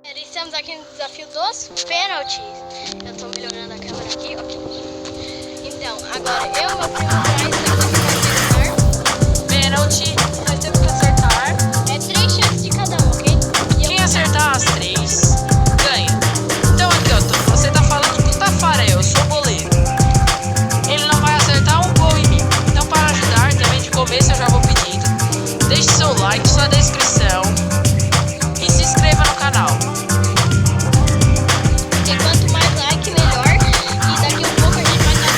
Estamos aqui no desafio dos pênaltis. Eu tô melhorando a câmera aqui, ok. Então, agora eu e meu primo Braz estamos aqui para acertar. Pênalti, nós temos que acertar. É 3 chances de cada um, ok? Quem acertar as 3, ganha. Então aqui, ó, você tá falando com o Tafarel, eu sou o goleiro. Ele não vai acertar um gol em mim. Então para ajudar, também de começo eu já vou pedindo. Deixe seu like, sua descrição e se inscreva no canal. Porque quanto mais like, melhor. E daqui a pouco a gente vai estar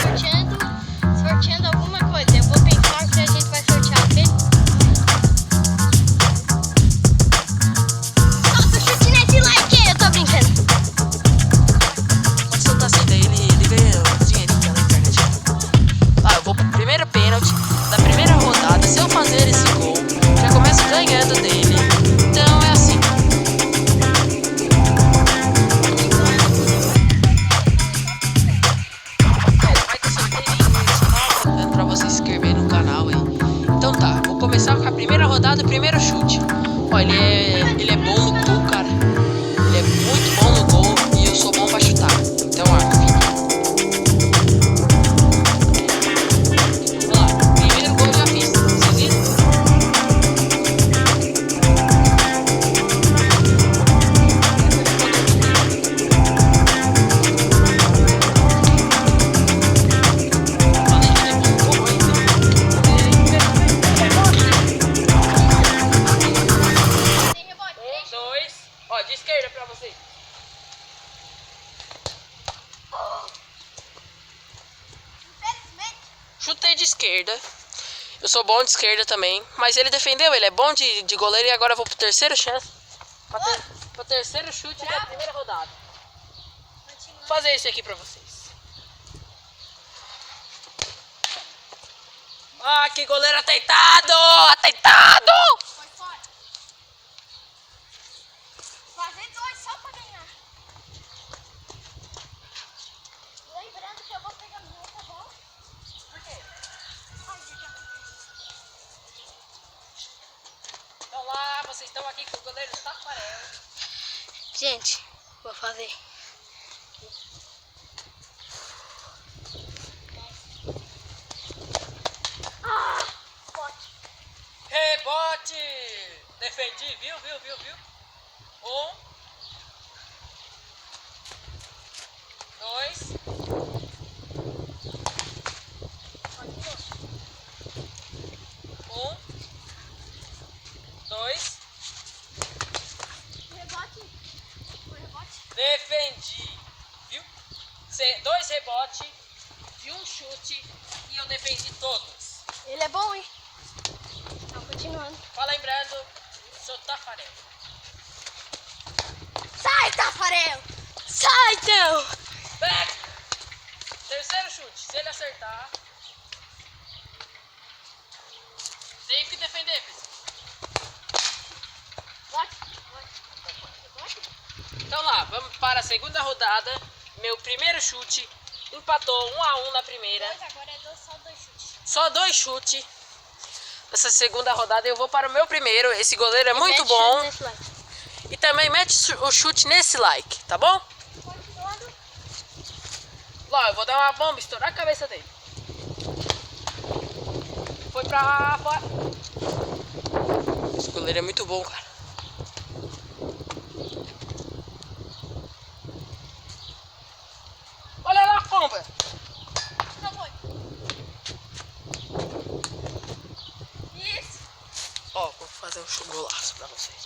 sorteando alguma coisa. Eu vou pensar o que a gente vai sortear, ok? Solta o chute nesse like, eu tô brincando. Pode soltar assim, daí ele ganha um dinheirinho pela internet. Eu vou pro primeiro pênalti da primeira rodada. Se eu fazer esse gol, já começo ganhando dele. Então é assim. Vai ter sorteio pra você se inscrever no canal aí. Então tá, vou começar com a primeira rodada, o primeiro chute. Ó, ele é bom no gol, cara. Ele é muito bom no gol e eu sou bom pra chutar. Então, filho. Vamos lá, primeiro gol eu já fiz. Vocês viram? Falei que ele é bom no gol, hein? Tem rebote. 1, 2. Ó, de esquerda pra vocês. Infelizmente. Chutei de esquerda. Eu sou bom de esquerda também. Mas ele defendeu, ele é bom de goleiro. E agora eu vou pro terceiro chance. Pro terceiro chute da primeira rodada. Vou fazer esse aqui pra vocês. Ah, que goleiro atentado! Atentado! Foi fora. Fazer 2 só pra ganhar. Lembrando que eu vou pegar meu, tá bom? Por quê? Ai, já. Então lá, vocês estão aqui com o goleiro Tafarel. Gente, vou fazer. Rebote! Defendi, viu? 1, 2. 1, 2. Rebote. Foi rebote. Defendi, viu? 2 rebotes de um chute e eu defendi todos. Ele é bom, hein? Então, continuando. Só lembrando, sou Tafarel. Sai, Tafarel! Sai, então! Back! Terceiro chute, se ele acertar, tem que defender, pessoal. Bote. Então lá, vamos para a segunda rodada. Meu primeiro chute empatou 1-1 na primeira. Agora é só 2 chutes. Só 2 chutes. Nessa segunda rodada eu vou para o meu primeiro. Esse goleiro é muito Mete bom. nesse like. E também mete o chute nesse like, tá bom? Continuando. Lá, eu vou dar uma bomba, estourar a cabeça dele. Foi pra fora. Esse goleiro é muito bom, cara. Olha lá a bomba. Não foi. Isso. Ó, vou fazer um golaço pra vocês.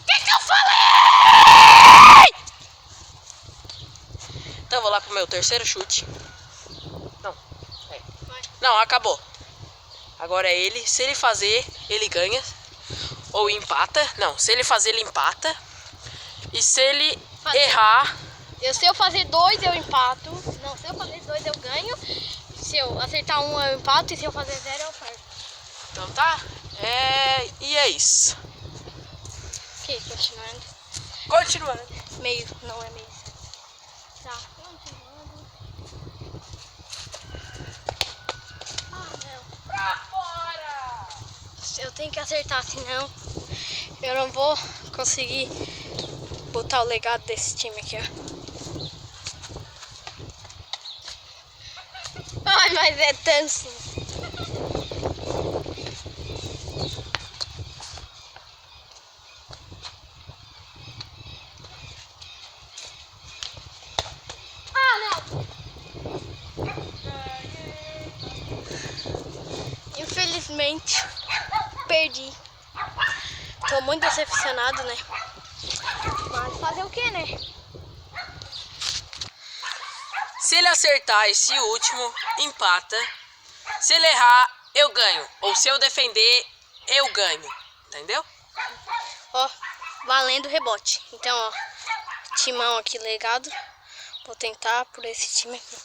Que eu falei? Então eu vou lá pro meu terceiro chute. Não, Vai. não, acabou. Agora é ele. Se ele fazer, ele ganha. Ou empata. Não, se ele fazer, ele empata. E se ele errar... Se eu fazer 2, eu empato. Não, se eu fazer 2, eu ganho. Se eu acertar 1, eu empato. E se eu fazer 0, eu perco. Então tá? E é isso. Ok, continuando. Continuando. Meio, não é meio. Tá, continuando. Ah, não. Pra fora! Eu tenho que acertar, senão Eu não vou conseguir botar o legado desse time aqui, ó. Ai, mas é tenso. Ah, não! Infelizmente, perdi. Tô muito decepcionado, né? Mas fazer o que, né? Se ele acertar esse último, empata. Se ele errar, eu ganho. Ou se eu defender, eu ganho. Entendeu? Ó, valendo rebote. Então, ó, timão aqui legado. Vou tentar por esse time aqui.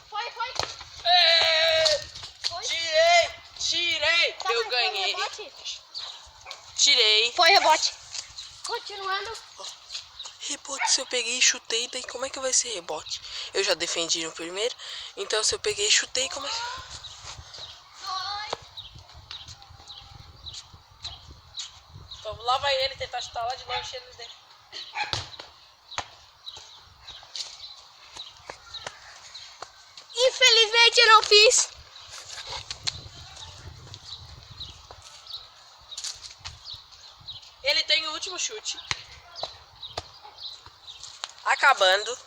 Foi. Tirei! Tá, Eu mas ganhei. foi rebote? Tirei. Foi rebote. Continuando. Rebote, se eu peguei e chutei, daí como é que vai ser rebote? Eu já defendi no primeiro, então se eu peguei e chutei, como é que... Então lá vai ele tentar chutar lá de longe, ele dele. Infelizmente eu não fiz. Ele tem o último chute. Acabando.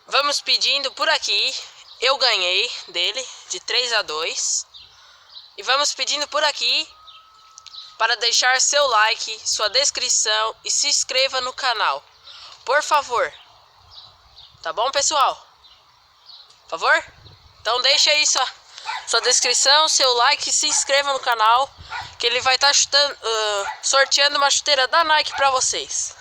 Vamos pedindo por aqui. Eu ganhei dele de 3-2. E vamos pedindo por aqui para deixar seu like, sua descrição e se inscreva no canal. Por favor. Tá bom, pessoal? Por favor? Então deixa aí sua descrição, seu like e se inscreva no canal. Que ele vai estar sorteando uma chuteira da Nike para vocês.